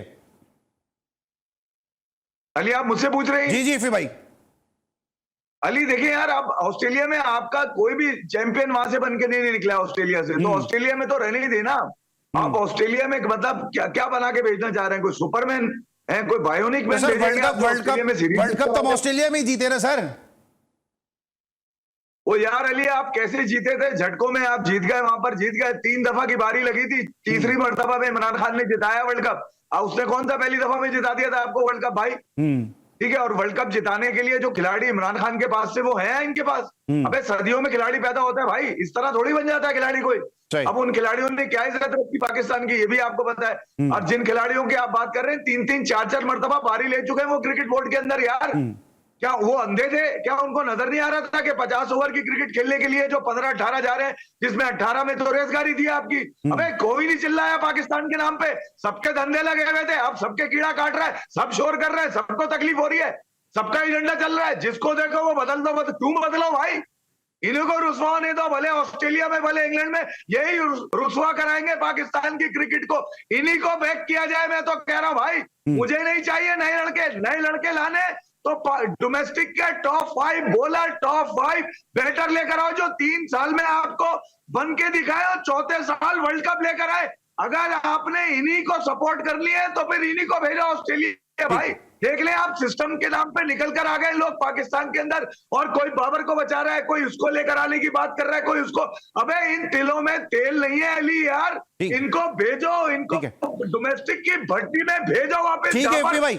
अली आप मुझसे पूछ रहे हैं? जी फिर भाई। अली देखिए यार, आप ऑस्ट्रेलिया में आपका कोई भी चैंपियन वहां से बन के नहीं निकला ऑस्ट्रेलिया से, तो ऑस्ट्रेलिया में तो रहने ही देना। आप ऑस्ट्रेलिया में मतलब क्या बना के भेजना चाह रहे हैं? कोई सुपरमैन है, कोई बायोनिक मैन? वर्ल्ड कप तो ऑस्ट्रेलिया में ही जीते ना सर। वो यार अली, आप कैसे जीते थे? झटकों में आप जीत गए, वहां पर जीत गए। 3 दफा की बारी लगी थी, तीसरी मर्तबा में इमरान खान ने जिताया वर्ल्ड कप। उसने कौन सा पहली दफा में जिता दिया था आपको वर्ल्ड कप भाई? ठीक है। और वर्ल्ड कप जिताने के लिए जो खिलाड़ी इमरान खान के पास से वो है इनके पास। अबे सदियों में खिलाड़ी पैदा होता है भाई, इस तरह थोड़ी बन जाता है खिलाड़ी कोई। अब उन खिलाड़ियों ने क्या इज्जत रखी पाकिस्तान की, ये भी आपको पता है। और जिन खिलाड़ियों की आप बात कर रहे हैं 3-3, 4-4 मर्तबा बारी ले चुके हैं वो क्रिकेट बोर्ड के अंदर यार। क्या वो अंधे थे? क्या उनको नजर नहीं आ रहा था कि 50 ओवर की क्रिकेट खेलने के लिए जो 15-18 जा रहे हैं, जिसमें 18 में तो रेसगारी थी आपकी? अबे कोई नहीं चिल्लाया पाकिस्तान के नाम पे, सबके धंधे लगे हुए थे, अब सबके कीड़ा काट रहा है, सब शोर कर रहे हैं, सबको तकलीफ हो रही है, सबका एजेंडा चल रहा है, जिसको देखो वो बदल दो, क्यों बदलो भाई? इन्हीं को रुसवा नहीं तो भले ऑस्ट्रेलिया में भले इंग्लैंड में यही रुसवा कराएंगे पाकिस्तान की क्रिकेट को, इन्हीं को बैक किया जाए। मैं तो कह रहा हूं भाई, मुझे नहीं चाहिए नए लड़के लाने, तो डोमेस्टिक के टॉप 5 बॉलर, टॉप 5 बैटर लेकर आओ जो 3 साल में आपको बन के दिखाए और चौथे साल वर्ल्ड कप लेकर आए। अगर आपने इन्हीं को सपोर्ट कर लिया है तो फिर इन्हीं को भेजो ऑस्ट्रेलिया। भाई देख ले, आप सिस्टम के नाम पे निकल कर आ गए लोग पाकिस्तान के अंदर, और कोई बाबर को बचा रहा है, कोई उसको लेकर आने की बात कर रहा है, कोई उसको। अबे इन तिलों में तेल नहीं है अली यार, इनको भेजो, इनको डोमेस्टिक की भट्टी में भेजो वापस।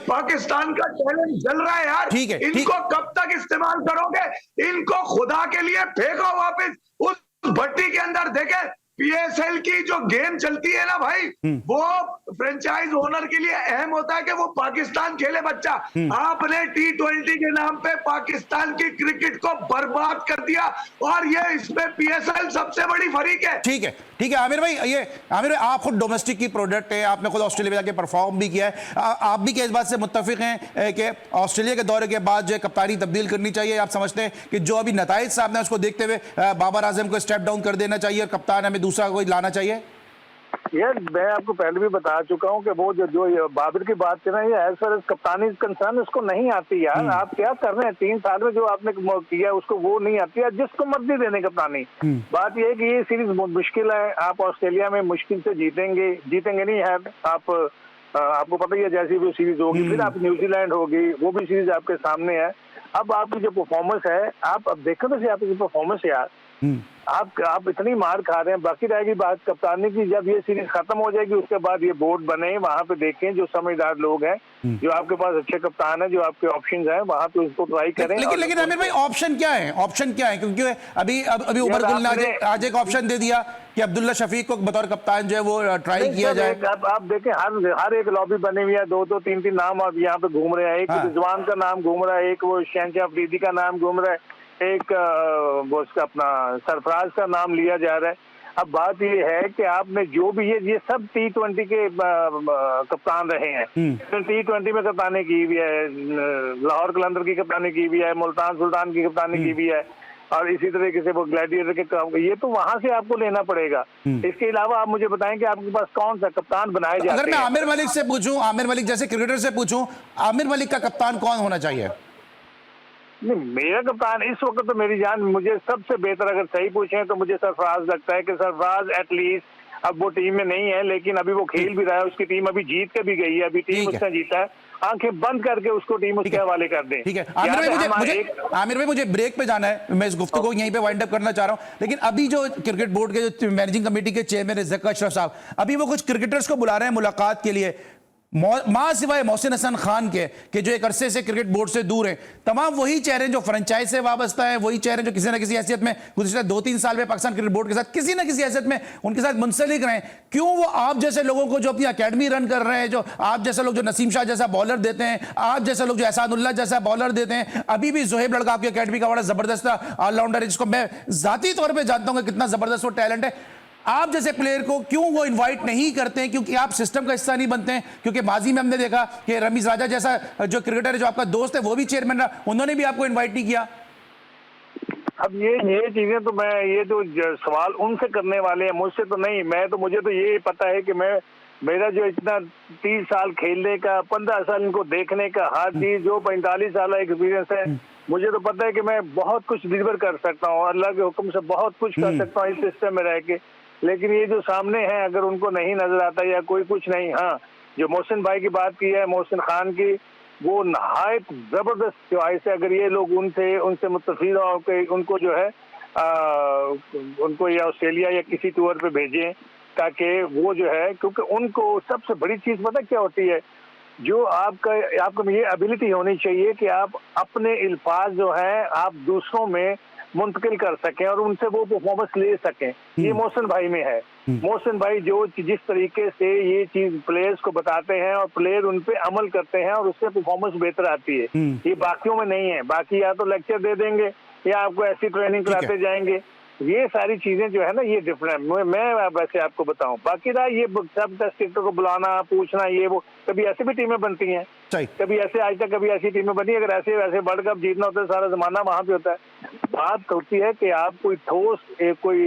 पाकिस्तान का टैलेंट जल रहा है यार, इनको कब तक इस्तेमाल करोगे? इनको खुदा के लिए फेंको वापस उस भट्टी के अंदर। देखे पीएसएल की जो गेम चलती है ना भाई, वो फ्रेंचाइज ओनर के लिए अहम होता है कि वो पाकिस्तान खेले बच्चा। आपने T20 के नाम पे पाकिस्तान की क्रिकेट को बर्बाद कर दिया, और ये इसमें पीएसएल सबसे बड़ी फरीक है। ठीक है आमिर भाई, ये आमिर भाई आप खुद डोमेस्टिक की प्रोडक्ट है, आपने खुद ऑस्ट्रेलिया में जाके परफॉर्म भी किया है, आप भी क्या इस बात से मुत्तफिक हैं कि ऑस्ट्रेलिया के दौरे के बाद जो कप्तानी तब्दील करनी चाहिए? आप समझते हैं कि जो अभी नताइज सामने उसको देखते हुए बाबर आजम को स्टेप डाउन कर देना चाहिए और कप्तान हमें दूसरा कोई लाना चाहिए? यार मैं आपको पहले भी बता चुका हूँ कि वो जो बाबर की बात है ना, ये एज फार एज कप्तानी कंसर्न उसको नहीं आती यार। आप क्या कर रहे हैं 3 साल में, जो आपने किया उसको वो नहीं आती है, जिसको मर्जी देने कप्तानी। बात ये है कि ये सीरीज बहुत मुश्किल है, आप ऑस्ट्रेलिया में मुश्किल से जीतेंगे नहीं है आप। आपको पता ही है जैसी भी सीरीज होगी, फिर आप न्यूजीलैंड होगी, वो भी सीरीज आपके सामने है। अब आपकी जो परफॉर्मेंस है, आप अब देखो तो आपकी परफॉर्मेंस यार, आप इतनी मार खा रहे हैं। बाकी रहेगी बात कप्तानी की, जब ये सीरीज खत्म हो जाएगी उसके बाद ये बोर्ड बने, वहां पे देखें जो समझदार लोग हैं, जो आपके पास अच्छे कप्तान है, जो आपके ऑप्शंस हैं, वहां पे उसको ट्राई करें। लेकिन आमिर भाई ऑप्शन क्या है? क्योंकि अभी उमर गुल ने आज एक ऑप्शन दे दिया कि अब्दुल्ला शफीक को बतौर कप्तान जो है वो ट्राई किया जाए। आप देखें हर एक लॉबी बनी हुई है, 2-2, 3-3 नाम अब यहाँ पे घूम रहे हैं। एक रिजवान का नाम घूम रहा है, एक वो शहनशाह अफरीदी का नाम घूम रहा है, एक वो उसका अपना सरफराज का नाम लिया जा रहा है। अब बात ये है कि आपने जो भी ये सब T20 के कप्तान रहे हैं, T20 में कप्तानी की भी है, लाहौर कलंदर की कप्तानी की भी है, मुल्तान सुल्तान की कप्तानी की भी है, और इसी तरीके से वो ग्लैडिएटर के काम, ये तो वहां से आपको लेना पड़ेगा। इसके अलावा आप मुझे बताएं कि आपके पास कौन सा कप्तान बनाया जाता है? अगर मैं आमिर मलिक से पूछूं, आमिर मलिक जैसे क्रिकेटर से पूछूं, आमिर मलिक का कप्तान कौन होना चाहिए? नहीं, मेरा कप्तान इस वक्त तो मेरी जान, मुझे सबसे बेहतर अगर सही पूछें तो मुझे सरफराज लगता है कि सरफराज एटलीस्ट अब वो टीम में नहीं है, लेकिन अभी वो खेल भी रहा है, उसकी टीम अभी जीत के भी गई है, अभी टीम उसने जीता है, आंखें बंद करके उसको टीम उसके हवाले कर दें। ठीक है आमिर भाई, मुझे ब्रेक पे जाना है, मैं इस गुफ्तगू को यहीं पे वाइंड अप करना चाह रहा हूं। लेकिन अभी जो क्रिकेट बोर्ड के जो मैनेजिंग कमेटी के चेयरमैन है ज़का अशरफ साहब, अभी वो कुछ क्रिकेटर्स को बुला रहे हैं मुलाकात के लिए, मां सिवाय मोहसिन हसन खान के जो एक अरसे से क्रिकेट बोर्ड से दूर हैं। तमाम वही चेहरे जो फ्रेंचाइज से वाबस्ता है, वही चेहरे जो किसी न किसी हैसियत में गुज़िश्ता 2-3 साल में पाकिस्तान क्रिकेट बोर्ड के साथ किसी न किसी हैसियत में उनके साथ मुंसलिक रहे। क्यों वो आप जैसे लोगों को जो अपनी अकेडमी रन कर रहे हैं, जो आप जैसे लोग जो नसीम शाह जैसा बॉलर देते हैं, आप जैसे लोग जो एहसानुल्लाह जैसा बॉलर देते हैं, अभी भी जोहेब लड़का आपकी अकेडमी का बड़ा जबरदस्त ऑलराउंडर है, जिसको मैं जाती तौर पर जानता हूँ कितना जबरदस्त वो टैलेंट है, आप जैसे प्लेयर को क्यों वो इनवाइट नहीं करते हैं? क्योंकि आप सिस्टम का हिस्सा नहीं बनते हैं? क्योंकि माजी में हमने देखा कि रमीज राजा जैसा जो क्रिकेटर है, जो आपका दोस्त है, वो भी चेयरमैन रहा, उन्होंने भी आपको इनवाइट नहीं किया। अब ये चीजें तो मैं, ये जो सवाल उनसे करने वाले हैं, मुझसे तो नहीं। मुझे तो ये पता है कि मेरा जो इतना 30 साल खेलने का, 15 साल इनको देखने का, हर चीज जो 45 साल एक्सपीरियंस है, मुझे तो पता है कि मैं बहुत कुछ डिलीवर कर सकता हूँ, अल्लाह के हुक्म से बहुत कुछ कर सकता हूँ इस सिस्टम में रह के। लेकिन ये जो सामने है, अगर उनको नहीं नजर आता या कोई कुछ नहीं, हाँ जो मोहसिन भाई की बात की है, मोहसिन खान की, वो नहायत जबरदस्त चॉइस है। अगर ये लोग उनसे मुत्तफिक होकर उनको जो है उनको या ऑस्ट्रेलिया या किसी टूर पे भेजें, ताकि वो जो है, क्योंकि उनको सबसे बड़ी चीज पता क्या होती है, जो आपको ये एबिलिटी होनी चाहिए कि आप अपने अल्फाज जो हैं आप दूसरों में मुंतकिल कर सकें और उनसे वो परफॉर्मेंस ले सकें। ये मोहसिन भाई में है। मोहसिन भाई जो जिस तरीके से ये चीज प्लेयर्स को बताते हैं और प्लेयर उन पे अमल करते हैं और उससे परफॉर्मेंस बेहतर आती है, ये बाकियों में नहीं है। बाकी या तो लेक्चर दे देंगे या आपको ऐसी ट्रेनिंग कराते जाएंगे। ये सारी चीजें जो है ना ये डिफरेंट। मैं वैसे आपको बताऊं, बाकी रहा ये सब टेस्ट क्रिकेटर को बुलाना पूछना ये वो, कभी ऐसी भी टीमें बनती हैं, कभी ऐसे आज तक कभी ऐसी टीमें बनी। अगर ऐसे वैसे वर्ल्ड कप जीतना होता है सारा जमाना वहां पे होता है। बात होती है कि आप कोई ठोस कोई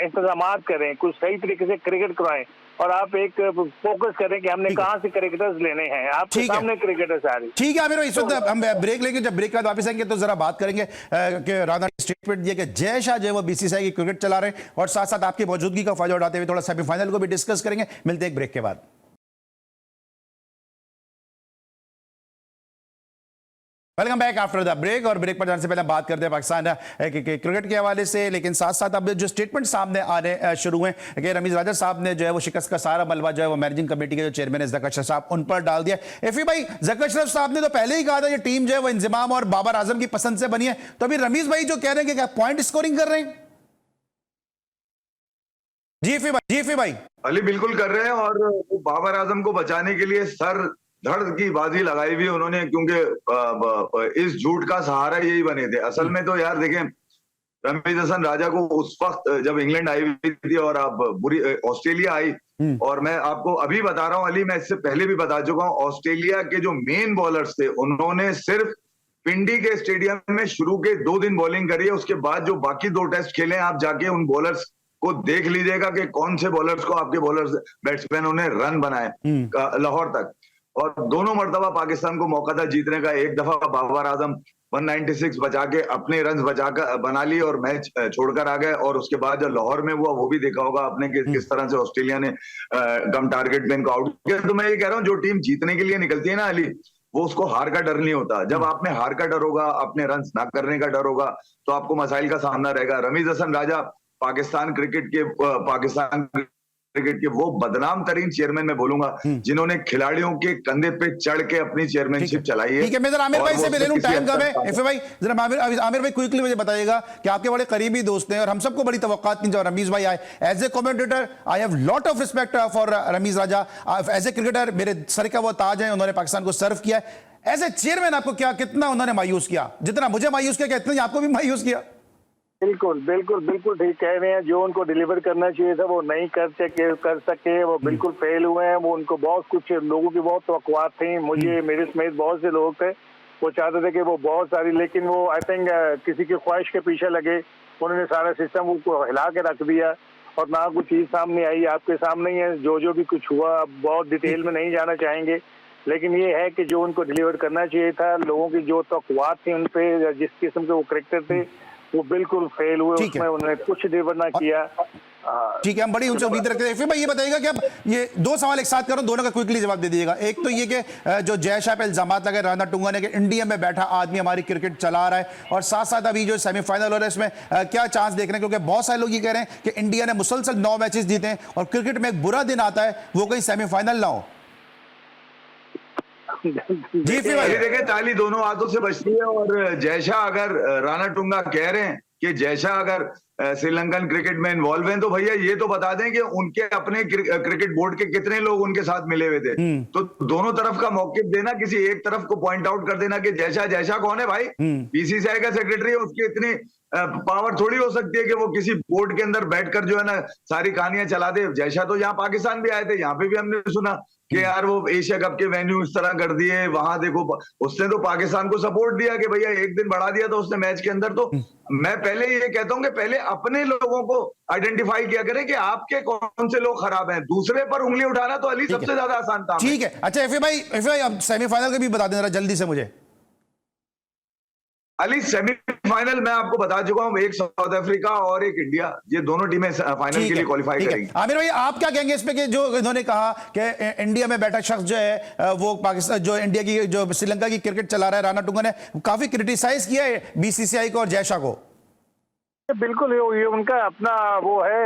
इंतजाम करें, कुछ सही तरीके से क्रिकेट करवाएं और आप एक फोकस करें कि हमने कहां से क्रिकेटर्स लेने हैं। आपके सामने क्रिकेटर्स आ रही। ठीक है आमिर भाई, इस वक्त हम ब्रेक लेंगे। जब ब्रेक के बाद वापस आएंगे तो जरा बात करेंगे कि राणा ने स्टेटमेंट दिया कि जय शाह जो है वो बीसीसीआई की क्रिकेट चला रहे हैं और साथ साथ आपकी मौजूदगी का फायदा उठाते हुए थोड़ा सेमीफाइनल को भी डिस्कस करेंगे। मिलते हैं एक ब्रेक के बाद। Welcome back after the break. और ब्रेक पर जाने से पहले बात करते हैं पाकिस्तान क्रिकेट के हवाले से, लेकिन साथ साथ अब जो स्टेटमेंट सामने आने शुरू हुए कि रमीज राजा साहब ने जो है वो शिकस्त का सारा मलबा जो है वो मैनेजिंग कमेटी के जो चेयरमैन है ज़फ़र अशरफ साहब उन पर डाल दिया। एफी भाई, ज़फ़र अशरफ साहब ने तो पहले ही कहा था ये टीम जो है वो इंजमाम और बाबर आजम की पसंद से बनी है, तो अभी रमीज भाई जो कह रहे हैं कि क्या पॉइंट स्कोरिंग कर रहे हैं? जी भाई अली बिल्कुल कर रहे हैं और बाबर आजम को बचाने के लिए सर धड़ की बाजी लगाई हुई उन्होंने, क्योंकि इस झूठ का सहारा यही बने थे। असल में तो यार देखें, रमीज हसन राजा को उस वक्त जब इंग्लैंड आई हुई थी और अब बुरी ऑस्ट्रेलिया आई, और मैं आपको अभी बता रहा हूं अली, मैं इससे पहले भी बता चुका हूं, ऑस्ट्रेलिया के जो मेन बॉलर्स थे उन्होंने सिर्फ पिंडी के स्टेडियम में शुरू के 2 दिन बॉलिंग करी है। उसके बाद जो बाकी 2 टेस्ट खेले आप जाके उन बॉलर्स को देख लीजिएगा कि कौन से बॉलर्स को आपके बॉलर्स बैट्समैनों ने रन बनाए लाहौर तक। और दोनों मर्तबा पाकिस्तान को मौका था जीतने का। एक दफा बाबर आजम 196 बचा के अपने रन बचाकर बना ली और मैच छोड़कर आ गए, और उसके बाद जो लाहौर में हुआ वो भी देखा होगा आपने कि किस तरह से ऑस्ट्रेलिया ने कम टारगेट में इनको आउट किया। तो मैं ये कह रहा हूँ जो टीम जीतने के लिए निकलती है ना अली, वो उसको हार का डर नहीं होता। जब आप में हार का डर होगा, अपने रन ना करने का डर होगा, तो आपको मसाइल का सामना रहेगा। रमीज हसन राजा पाकिस्तान क्रिकेट के वो बदनाम तरीन चेयरमैन मैं बोलूंगा जिन्होंने खिलाड़ियों के कंधे पे चढ़ के अपनी चेयरमैनशिप चलाई है। ठीक है, मैं जरा आमिर भाई से भी ले लूं, टाइम कम है। एफए भाई जरा आमिर भाई क्विकली मुझे बताइएगा कि आपके बड़े करीबी दोस्त हैं और हम सबको बड़ी तवक्कात थी जब रमीज भाई आए। As a commentator I have lot of respect for Ramiz Raja. As a cricketer मेरे सर का वो ताज है, उन्होंने पाकिस्तान को सर्व किया है। एज ए चेयरमैन आपको क्या कितना उन्होंने मायूस किया? जितना मुझे मायूस किया, इतना ही आपको भी मायूस किया? बिल्कुल ठीक कह रहे हैं। जो उनको डिलीवर करना चाहिए था वो नहीं कर सके, वो बिल्कुल फेल हुए हैं। वो उनको बहुत कुछ लोगों की बहुत तवक्कुआत थी, मुझे मेरे समेत बहुत से लोग थे, वो चाहते थे कि वो बहुत सारी, लेकिन वो आई थिंक किसी की ख्वाहिश के पीछे लगे। उन्होंने सारा सिस्टम को हिला के रख दिया और ना कुछ चीज सामने आई। आपके सामने ही है जो भी कुछ हुआ। बहुत डिटेल में नहीं जाना चाहेंगे, लेकिन ये है कि जो उनको डिलीवर करना चाहिए था, लोगों की जो तवक्कुआत थी उन पे, जिस किस्म के वो क्रिकेटर थे वो बिल्कुल फेल हुए, उसमें उन्होंने कुछ डिलीवर ना किया। ठीक है, हम बड़ी उनसे उम्मीद रखते हैं। फिर भाई ये बताइएगा कि अब ये 2 सवाल एक साथ करूं, दोनों का क्विकली जवाब दे दीजिएगा। एक तो ये कि जो जय शाह पे इल्जाम लगे राणा टुंगा ने कि इंडिया में बैठा आदमी हमारी क्रिकेट चला रहा है, और साथ साथ अभी जो सेमीफाइनल हो रहा है इसमें क्या चांस देख रहे हैं? क्योंकि बहुत सारे लोग ये कह रहे हैं कि इंडिया ने मुसलसल 9 मैचेस जीते हैं और क्रिकेट में एक बुरा दिन आता है वो कहीं सेमीफाइनल ना हो। जी फिर देखिए, ताली दोनों हाथों से बचती है। और जयशाह अगर राणा टुंगा कह रहे हैं कि जयशाह अगर श्रीलंकन क्रिकेट में इन्वॉल्व हैं, तो भैया ये तो बता दें कि उनके अपने क्रिकेट बोर्ड के कितने लोग उनके साथ मिले हुए थे। तो दोनों तरफ का मौके देना, किसी एक तरफ को पॉइंट आउट कर देना कि जयशाह कौन है भाई? बीसीसीआई का सेक्रेटरी है, उसकी इतनी पावर थोड़ी हो सकती है कि वो किसी बोर्ड के अंदर बैठकर जो है ना सारी कहानियां चला दे। जयशाह तो यहाँ पाकिस्तान भी आए थे, यहाँ पे भी हमने सुना कि यार वो एशिया कप के वेन्यू इस तरह कर दिए, वहां देखो उसने तो पाकिस्तान को सपोर्ट दिया कि भैया एक दिन बढ़ा दिया था उसने मैच के अंदर। तो मैं पहले ये कहता हूं कि पहले अपने लोगों को आइडेंटिफाई किया करें कि आपके कौन से लोग खराब हैं। दूसरे पर उंगली उठाना तो अली सबसे ज्यादा आसान था। ठीक है, अच्छा एफए भाई अब सेमीफाइनल का भी बता दें जरा जल्दी से मुझे। अली सेमीफाइनल मैं आपको बता चुका हूं, एक साउथ अफ्रीका और एक इंडिया, ये दोनों टीमें फाइनल के लिए क्वालिफाई करेंगी। आमिर भाई आप क्या कहेंगे इस पे कि जो इन्होंने कहा कि इंडिया में बैठा शख्स जो है वो पाकिस्तान जो इंडिया की जो श्रीलंका की क्रिकेट चला रहा है, राणा टुंगा ने काफी क्रिटिसाइज किया है बीसीसीआई को और जय शाह को। बिल्कुल ये उनका अपना वो है,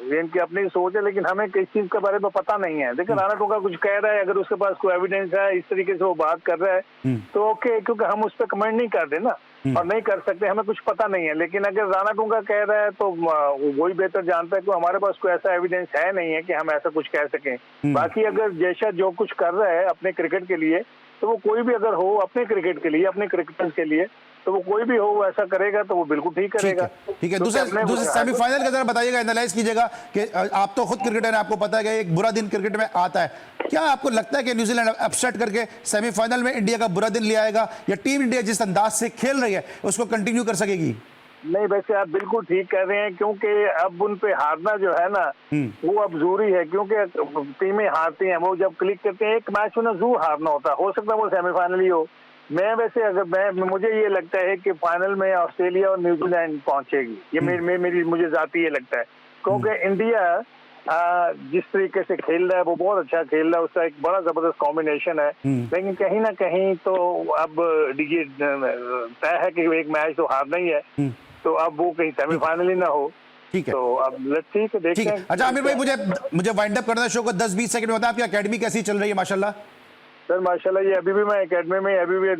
ये इनकी अपनी सोच है, लेकिन हमें किस चीज के बारे में पता नहीं है। देखिए राणा टोका कुछ कह रहा है, अगर उसके पास कोई एविडेंस है, इस तरीके से वो बात कर रहा है तो ओके, क्योंकि हम उस पर कमेंट नहीं कर दे ना, और नहीं कर सकते, हमें कुछ पता नहीं है। लेकिन अगर राणा टोका कह रहा है तो वही बेहतर जानता है कि हमारे पास कोई ऐसा एविडेंस है नहीं है कि हम ऐसा कुछ कह सकें। बाकी अगर जैसा जो कुछ कर रहा है अपने क्रिकेट के लिए, तो वो कोई भी अगर हो अपने क्रिकेट के लिए, अपने क्रिकेटर्स के लिए, तो वो कोई भी हो वो ऐसा करेगा तो वो बिल्कुल ठीक करेगा। ठीक है। दूसरे सेमीफाइनल का जरा बताइएगा, एनालाइज कीजिएगा कि आप तो खुद क्रिकेटर हैं, आपको पता है कि एक बुरा दिन क्रिकेट में आता है। क्या आपको लगता है कि न्यूजीलैंड अपसेट करके सेमीफाइनल में इंडिया का बुरा दिन ले आएगा, या टीम इंडिया जिस अंदाज से खेल रही है उसको कंटिन्यू कर सकेगी? नहीं, वैसे आप बिल्कुल ठीक कह रहे हैं, क्योंकि अब उन पे हारना जो है ना वो अब जरूरी है, क्योंकि टीमें हारती हैं, वो जब क्लिक करते हैं एक मैच में ना जरूर हारना होता है, हो सकता है वो सेमीफाइनल ही हो। मैं वैसे अगर मुझे ये लगता है कि फाइनल में ऑस्ट्रेलिया और न्यूजीलैंड पहुंचेगी, ये मेरी मुझे जाती ये लगता है, क्योंकि इंडिया जिस तरीके से खेल रहा है वो बहुत अच्छा खेल रहा है, उसका एक बड़ा जबरदस्त कॉम्बिनेशन है। लेकिन कहीं ना कहीं तो अब ये तय है कि एक मैच तो हारना ही है, तो अब वो कहीं सेमीफाइनल ही ना हो। ठीक है, तो अब ठीक है, देखते हैं। अच्छा आमिर भाई, मुझे वाइंड अप करना है शो को, 10-20 सेकंड में बताएं आपकी एकेडमी कैसी चल रही है? माशाल्लाह सर, माशाल्लाह, ये अभी भी मैं एकेडमी में अभी भी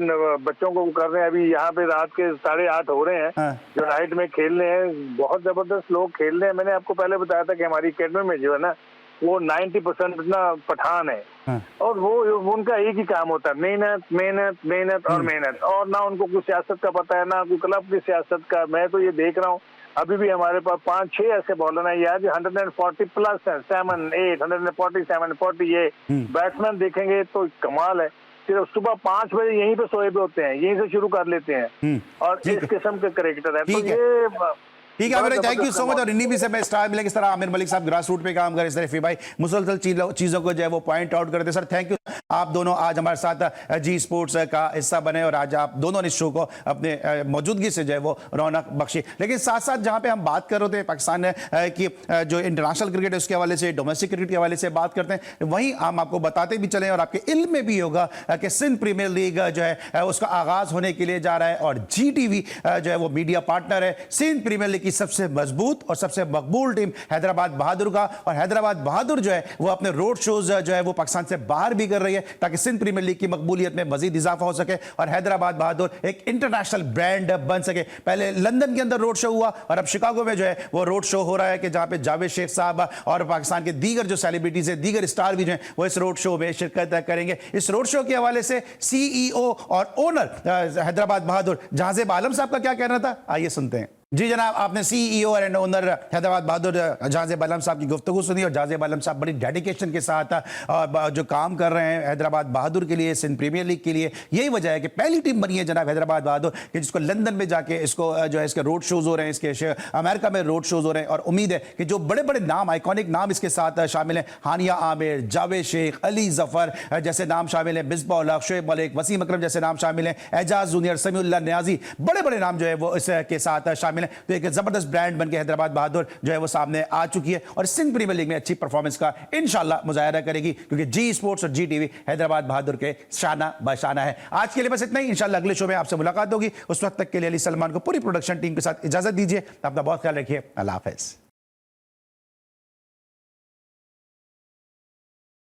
बच्चों को कर रहे हैं। अभी यहाँ पे रात के 8:30 हो रहे हैं जो नाइट में खेल रहे हैं, बहुत जबरदस्त लोग खेल रहे हैं। मैंने आपको पहले बताया था कि हमारी एकेडमी में जो है ना वो 90% ना पठान है, और वो उनका एक ही काम होता है, मेहनत मेहनत मेहनत और मेहनत, और ना उनको कुछ सियासत का पता है ना कोई क्लब की सियासत का। मैं तो ये देख रहा हूँ अभी भी हमारे पास 5-6 ऐसे बॉलर हैं यार जो 140 प्लस है, 7-8 140 740 ये बैट्समैन देखेंगे तो कमाल है। सिर्फ सुबह 5 बजे यहीं पे सोए हुए होते हैं, यहीं से शुरू कर लेते हैं, और इस किस्म के क्रिकेटर है। तो ये ठीक है Aamir, thank you so much. और इन्हीं भी से मैं स्टार मिलेंगे, इस तरह आमिर मलिक साहब ग्रास रूट पे काम कर, इस तरह फी भाई मुसलसल चीजों को जो है वो पॉइंट आउट करते। सर थैंक यू, आप दोनों आज हमारे साथ जी स्पोर्ट्स का हिस्सा बने, और आज आप दोनों ने इस शो को अपने मौजूदगी से जो है वो रौनक बख्शी। लेकिन साथ साथ जहां पे हम बात कर रहे थे पाकिस्तान की जो इंटरनेशनल क्रिकेट है उसके हवाले से, डोमेस्टिक क्रिकेट के हवाले से बात करते हैं, वहीं हम आपको बताते भी चले और आपके इल्म में भी होगा कि सिंध प्रीमियर लीग जो है उसका आगाज होने के लिए जा रहा है, और GTV जो है वो मीडिया पार्टनर है सिंध प्रीमियर लीग की सबसे मजबूत और सबसे मकबूल टीम हैदराबाद बहादुर का। और हैदराबाद बहादुर जो है वो अपने रोड शोज जो है वो पाकिस्तान से बाहर भी कर रही है, ताकि सिंध प्रीमियर लीग की मकबूलियत में मजीद इजाफा हो सके और हैदराबाद बहादुर एक इंटरनेशनल ब्रांड बन सके। पहले लंदन के अंदर रोड शो हुआ, और अब शिकागो में जो है वो रोड शो हो रहा है, कि जहां पे जावेद शेख साहब और पाकिस्तान के दीगर जो सेलिब्रिटीज है, दीगर स्टार भी जो है वो इस रोड शो में शिरकत करेंगे। इस रोड शो के हवाले से CEO और ओनर हैदराबाद बहादुर जाजेब आलम साहब का क्या कहना था, आइए सुनते हैं। जी जनाब, आपने CEO एंड ओनर हैदराबाद बहादुर जाजेब आलम साहब की गुफ्तगू सुनी, और जाजेब आलम साहब बड़ी डेडिकेशन के साथ जो काम कर रहे हैं हैदराबाद बहादुर के लिए, सिंध प्रीमियर लीग के लिए। यही वजह है कि पहली टीम बनी है जनाब हैदराबाद बहादुर, कि जिसको लंदन में जाके इसको जो है इसके रोड शोज हो रहे हैं, इसके अमेरिका में रोड शोज हो रहे हैं, और उम्मीद है कि जो बड़े बड़े नाम, आइकॉनिक नाम इसके साथ शामिल हैं, हानिया आमिर, जावेद शेख, अली जफर जैसे नाम शामिल हैं, मिसबाह उल हक, शोएब मलिक, वसीम अकरम जैसे नाम शामिल हैं, एजाज जूनियर, समीउल्लाह नियाजी, बड़े बड़े नाम जो है वो इसके साथ शामिल हैं। तो एक जबरदस्त ब्रांड बनके हैदराबाद बहादुर जो है वो सामने आ चुकी है, और सिंध प्रीमियर लीग में अच्छी परफॉर्मेंस का इंशाल्लाह मुजाहरा करेगी, क्योंकि जी स्पोर्ट्स और GTV हैदराबाद बहादुर के शाना बशाना है। आज के लिए बस इतना ही, इंशाल्लाह अगले शो में आपसे मुलाकात होगी। उस वक्त तक के लिए अली सलमान को पूरी प्रोडक्शन टीम के साथ इजाजत दीजिए। अपना बहुत ख्याल रखिए, अल्लाह हाफिज।